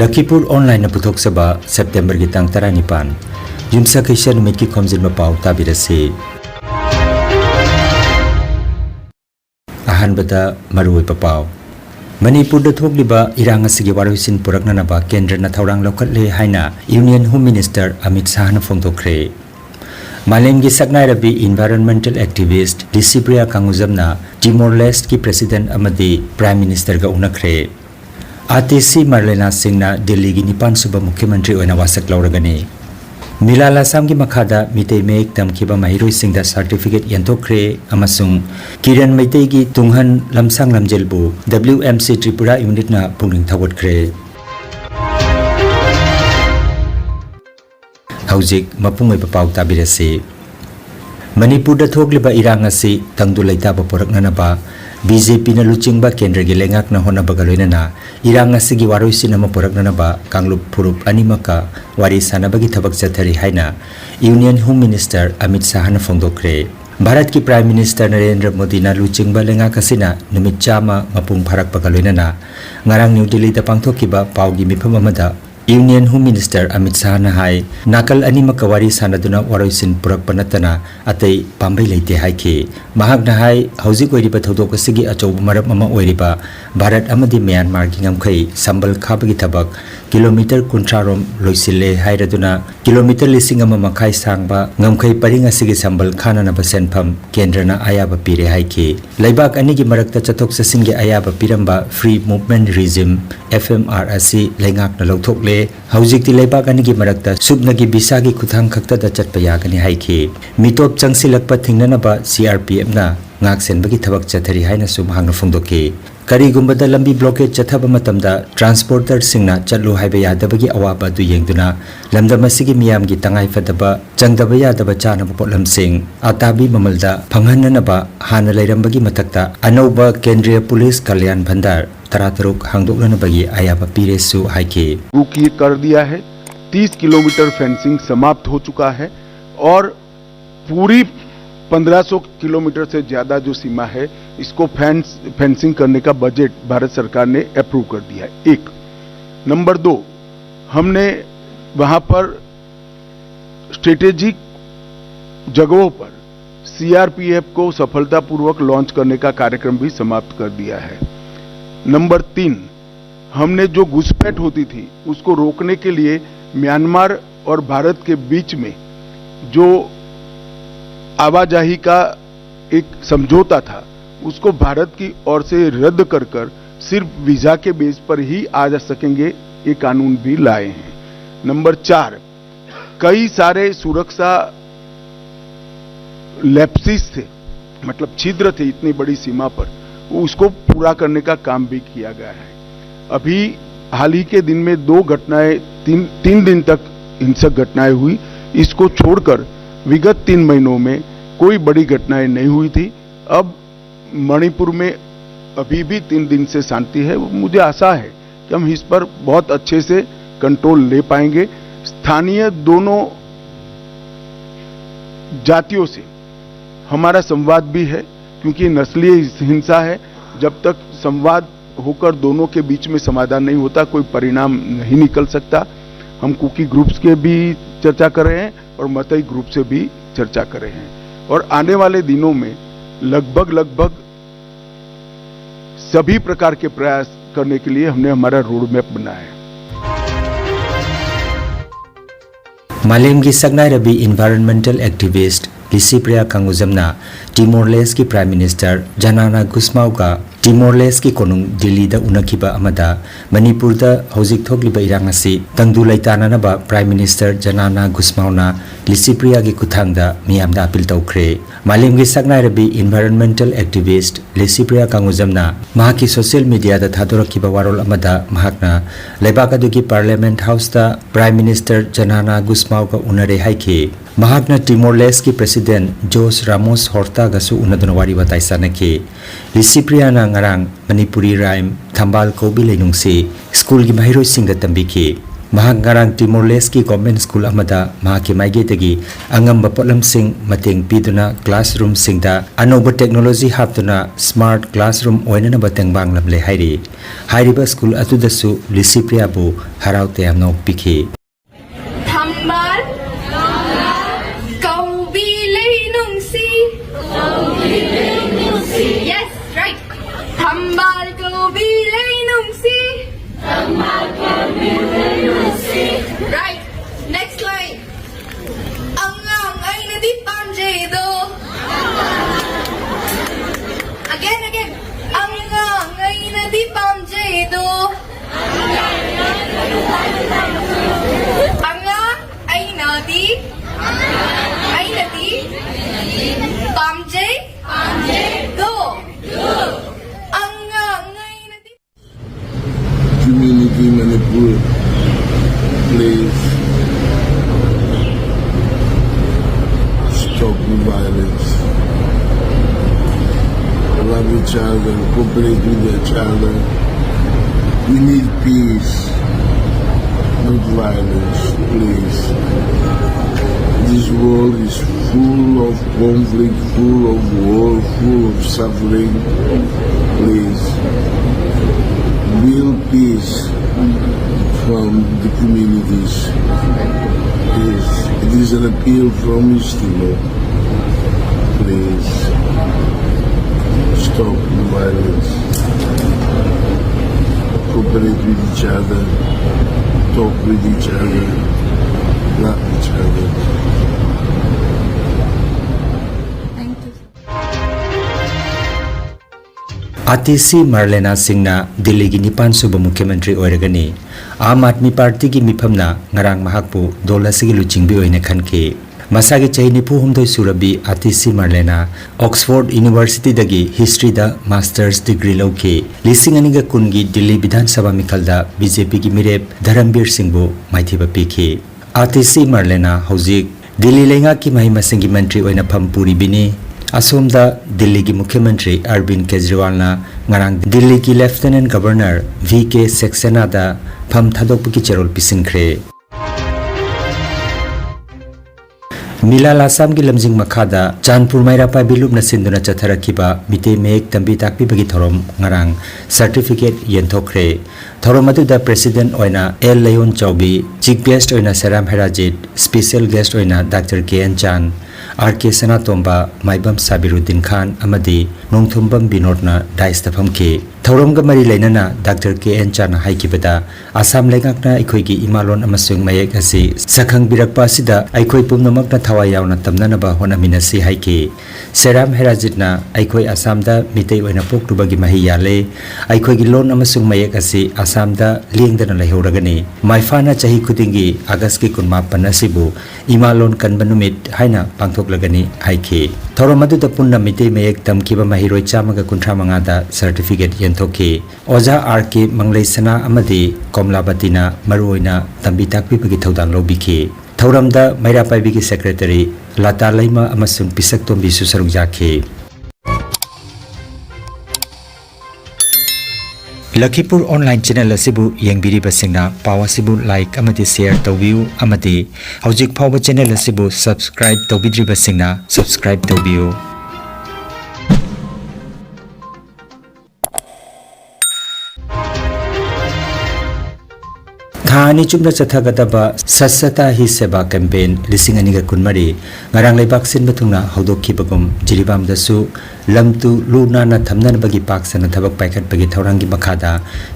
Lakhipuronline puthok saba September ki tang 19 Yumsa Kishan mit ki Khomjinba Pao tabirasi Ahanbata Marui Pao Manipur da thogliba irang asigi warusin purakna naba kendra na thaurang lokatle haina Union Home Minister Amit Shah na phongtokre Malem gi saknai rabi environmental activist Lakhipuronline kanguzamna Timor Leste ki president amadi prime minister ga unakre ATC Marlena Singhna Delhi gi nipan suba mukhyamantri oina wasak lauragani Milala Sam gi makhada mitei mek tamkiba mahiroi singda certificate yantokre amasung Kiran Meitei gi tunghan lamsang lamjelbu WMC Tripura unit na pungning thawat-kre Haujik mapungoi papau tabirasi Manipur da thogliba irang asi tangdu leitaba porakna naba BJP na luchingba kendra gi lengak na hona bagaloina na irang asigi waroisi na maporakna naba kanglup phurup animaka wari sanabagi thabak chathari haina Union Home Minister Amit Shah na phongdokre Bharat ki Prime Minister Narendra Modi na luchingba lengak asina numit chama mapung pharak bagaloina na ngarang New Delhi da pangthokiba paugi mifam amada Union Home Minister Amit Shah na hai nakal animaka wari sanaduna waroisin purak panatana atei pambai leite haiki mahak na hai hauzik oiriba thodok asigi achob marap mama oiriba Bharat amadi Myanmar gi ngamkhai sambal khabagi thabak kilometer kuntrarom loisile hairaduna kilometer lising ama makhai sangba ngamkhai paring asigi sambal khana na basenpham kendrana ayaba pire haiki laibak ani gi marakta chathok sasin gi ayaba piramba free movement regime FMR asi lengak na lokthokle Haujik ti leibak ani gi marakta subna gi bisa gi khuthang khakta da chatpa yagani haiki mitop changsilakpa thingnana ba CRPF na ngak senbagi thabak chathari haina sum hangna phongdoki karigumba da lambi blockade chathaba matamda transporter singna chatlu haiba yadabagi awaba du yengduna lamda masigi miyam gi tangai fadaba changdaba yadaba chana potlam sing atabi mamalda phanghanna ba hana leirambagi matakta anauba kendriya police kalyan bhandar तरातरुक हांगदोकलन बगी आयाबा पीरेसु हाइके रुकी कर दिया है 30 kilometre fencing समाप्त हो चुका है और पूरी 1500 किलोमीटर से ज्यादा जो सीमा है इसको फेंसिंग करने का बजट भारत सरकार ने अप्रूव कर दिया है। एक नंबर 2 हमने वहां पर स्ट्रेटेजिक जगहों पर सीआरपीएफ को सफलतापूर्वक लॉन्च करने का कार्यक्रम भी समाप्त कर दिया है। नंबर 3 हमने जो घुसपैठ होती थी उसको रोकने के लिए म्यांमार और भारत के बीच में जो आवाजाही का एक समझौता था उसको भारत की ओर से रद्द कर सिर्फ वीजा के बेस पर ही आ जा सकेंगे ये कानून भी लाए हैं। नंबर 4 कई सारे सुरक्षा लैप्सिस थे मतलब छिद्र थे इतनी बड़ी सीमा पर उसको पूरा करने का काम भी किया गया है। अभी हाल ही के दिन में 2 घटनाएं 3 दिन तक हिंसक घटनाएं हुई इसको छोड़कर विगत 3 महीनों में कोई बड़ी घटनाएं नहीं हुई थी। अब मणिपुर में अभी भी 3 दिन से शांति है। मुझे आशा है कि हम इस पर बहुत अच्छे से कंट्रोल ले पाएंगे। स्थानीय दोनों जातियों से हमारा संवाद भी है क्योंकि नस्लीय हिंसा है। जब तक संवाद होकर दोनों के बीच में समाधान नहीं होता कोई परिणाम नहीं निकल सकता। हम कुकी ग्रुप्स के भी चर्चा कर रहे हैं और मतई ग्रुप से भी चर्चा कर रहे हैं और आने वाले दिनों में लगभग सभी प्रकार के प्रयास करने के लिए हमने हमारा रोड मैप बनाया है। मालेम की सकनाई रबी environmental activist Lakhipuronline kanguzamna Timor Leste ki Prime Minister Janana Gusmao ka Timor Leste ki konung Delhi da unakiba amada Manipur da hojik thogliba irang asi tangdu laitana na ba Prime Minister Janana Gusmao na Lakhipuronline ki kuthang da miyam da appeal tawkre Malem gi saknai rabi environmental activist Lakhipuronline kanguzamna mahaki social media da thadorakiba warol amada mahakna leibak adu ki Parliament House da Prime Minister Janana Gusmao ka unare haiki mahakna Timor Leste ki President Jose Ramos Horta gasu unaduna wari batai sanaki Lakhipuronline ngarang Manipuri rhyme thambal ko bi leinungsi school gi mahiroi singda tambiki mahak ngarang Timor Leste government school amada mahaki maigedagi angamba potlam sing mateng piduna classroom singda anoba technology haptuna smart classroom oinana bateng banglam le hairi hairiba school atudasu Lisipria bu haraute amnok pikhi Thambal Kaubi Leinungsi. Yes, right. Thambal Kaubi Leinungsi. Right. Next line. Angang ay nadipam jedo. Again. Angang ay nadipam jedo. Angang ay nadi. Pamje. Do. Angang ay nadi. Community Manipur, please stop the violence. Love each other, cooperate with each other. We need peace, not violence, please. This world is full of conflict, full of war, full of suffering. Please, build peace from the communities. It is an appeal from East Timor. Please, stop the violence. Cooperate with each other. Talk with each other. Love each other. ATC Marlena Singhna Delhi gi Nipan Suba Mukhyamantri oiragani Aam Aadmi Party gi mifamna ngarang mahakpu dola sigi luchingbi oina khanke masagi chahi nipu humdoi surabi ATC Marlena Oxford University dagi history da masters degree lauke lising aniga kungi Delhi Vidhan Sabha mikhalda BJP gi mirep Dharambir Singhbu maithiba pikhi ATC Marlena hojik Delhi lenga ki mahima singi mantri oina phampuri bini असोमदा दिल्ली की मुख्यमंत्री अरविंद केजरीवाल ना ngarang Delhi की lieutenant governor VK Saxena दा फम थादोक की चेरोल पिसिंखरे मिलाल आसाम की लमजिंग मखादा Chandpur मायरापा बिलुप नसिंदुना चथरखिबा मिते make तंबी ताकपी बगी थोरम ngarang सर्टिफिकेट यंथोखरे थोरम अदुदा प्रेसिडेंट ओइना L Leiyon Chaobi chief guest ओइना सेराम हेराजित स्पेशल गेस्ट ओइना डॉक्टर KN चान RK Sanatomba Maibam Sabiruddin Khan Amadi Nongthumbam Binodna Daistafamke Thauramga Mari Lainana Dr. KN Chana Haikibada Assam Lengakna Ikoigi Imalon Amasung Mayek Asi Sakhang Birakpa Sida Aikoi Pumnamakna Thawayawna Tamnanaba Honaminasi Haiki Seram Herajitna Aikoi Assamda Mitei Oina Poktubagi Mahiyale Aikoigi Lon Amasung Mayek Asi Assamda Liengdana Lahoragani Maifana Chahi Kudingi Agaski Kunmapan Asibu Imalon Kanbanumit Haina Pangthok lagani haiki thoromadu da punna mitei mayek tamkiba mahiroi chamaga kunthra mangada certificate yenthoki oja RK Mangleisana amadi Komlabatina maruoina tambi takpi bagi thodang lobiki thoramda maira paibigi secretary Lata Laima amasung pisak tombi susaruk jakhe Lakhipur online channel asibu yengbiriba singna pawa sibu like amati share tawbiu amati hojik phawba channel asibu subscribe tawbidriba singna subscribe tawbiu Thani chumna chathagadaba sassata hi seba campaign lising aniga kunmari ngarang leibak sin bathungna hodokhibagum jiribam dasu lamtu luna na thamnan bagi paksana thabak paikhat bagi thaurangi makhada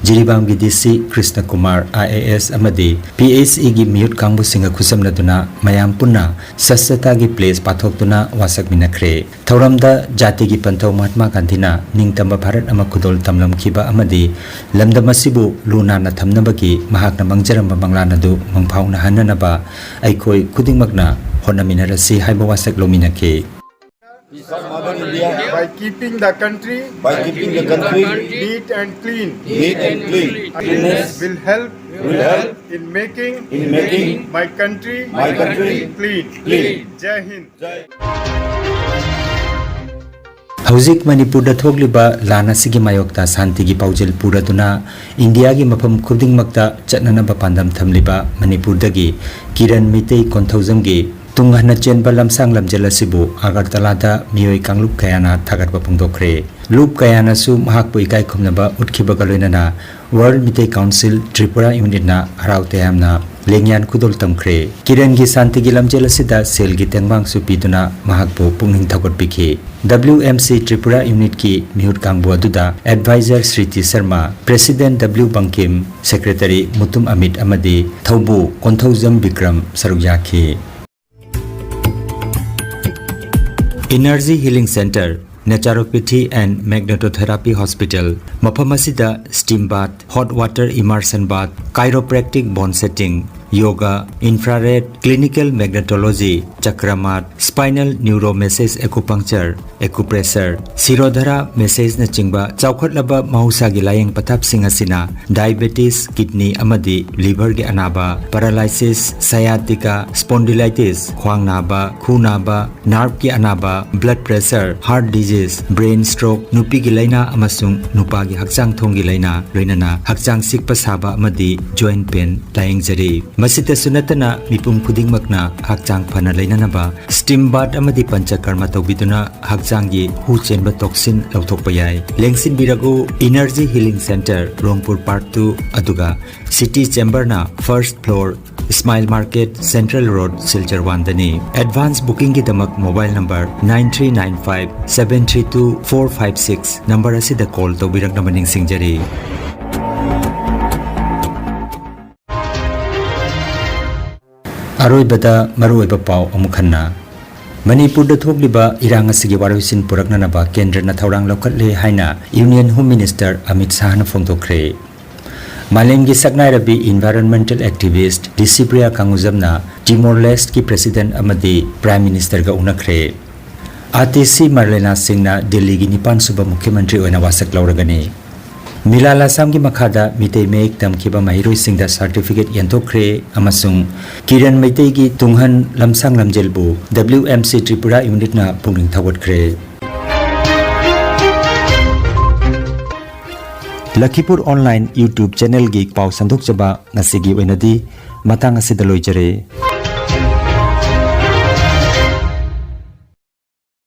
jiribam gi DC Krishna Kumar IAS amadi PHE gi mute kangbu singa khusamna duna mayam punna sassata gi place pathoktuna wasak minakre thauramda jati gi panthau Mahatma Gandhi na ningtamba Bharat ama khudol tamlam khiba amadi lamdamasibu luna na thamna bagi mahakna Jaramba Banglanadu Mangpauna Hananaba Aikoi Kudingmagna Honaminarasi Haibawasak Lominake by keeping the country neat and clean. Will help in making my country clean. Jai Hind. Hauzik Manipur da thogliba lana sigi mayokta santi gi paujel puraduna India gi mafam khuding makta chatnana ba pandam thamliba Manipur dagi Kiran Mitei Konthaujam gi tunghana chenba lamsang lamjelasibu Agartala da miyoi kanglup kayana thagatba pungdokre lup kayana su mahak pui kai khomnaba utkhibaga loinana World Mitei Council Tripura Unit na haraute amna lengyan kudol tamkhre Kiran gi santi gi lamjelasida sel gi tengmang su piduna mahak bu pungning thakot bikhi WMC Tripura Unit ki mihut kangbu aduda Advisor Sriti Sharma President W Bankim Secretary Mutum Amit amadi Thaubu Konthaujam Bikram Sarugyakhi Energy Healing Center Naturopathy and Magnetotherapy Hospital Mapamasida Steam Bath Hot Water Immersion Bath Chiropractic Bone Setting Yoga Infrared Clinical Magnetology Chakramat Spinal Neuromassage Acupuncture Acupressure Sirodhara Massage na chingba chawkhatlaba mahusagi layeng pathap singasina Diabetes Kidney amadi Liver gi anaba Paralysis Sciatica Spondylitis khwang naba khu naba Nerve gi anaba Blood Pressure Heart Disease Brain Stroke Nupi gi laina amasung nupa gi hakchang thong gi laina loinana hakchang sikpa saba amadi Joint Pain layeng jari Masita sunatana mipum kuding makna hakchang phana lainanaba Steam Bath amadi panchakarma tawbiduna hakchangi hu chenba toxin lauthokpa yai lengsin biragu Energy Healing Center Rongpur Park 2 aduga City Chamber na first floor Smile Market Central Road Silchar 1 dani advance booking ki damak mobile number 9395732456 number asida call tawbirak namaning singjari Aroibada maruiba pau amukhanna Manipur da thogliba irang asigi waroisin puraknanaba kendra na thaurang lokatle haina Union Home Minister Amit Shah na phongtokre Malemgi saknai rabi environmental activist Disipriya Kangujamna Timor Leste ki president amadi prime minister ga unakre ATC Marlena Singhna Delhi gi nipan suba mukhyamantri oina wasak lauragani Milala Samgi Makhada Mitei Mek Tamkiba Mahiroi Singda certificate yantokre amasung Kiran Mitei gi tunghan lamsang lamjelbu WMC Tripura Unit na pungning thawat Lakhipur Online YouTube channel gi pau sandok chaba ngasigi wenadi matang asidaloi jare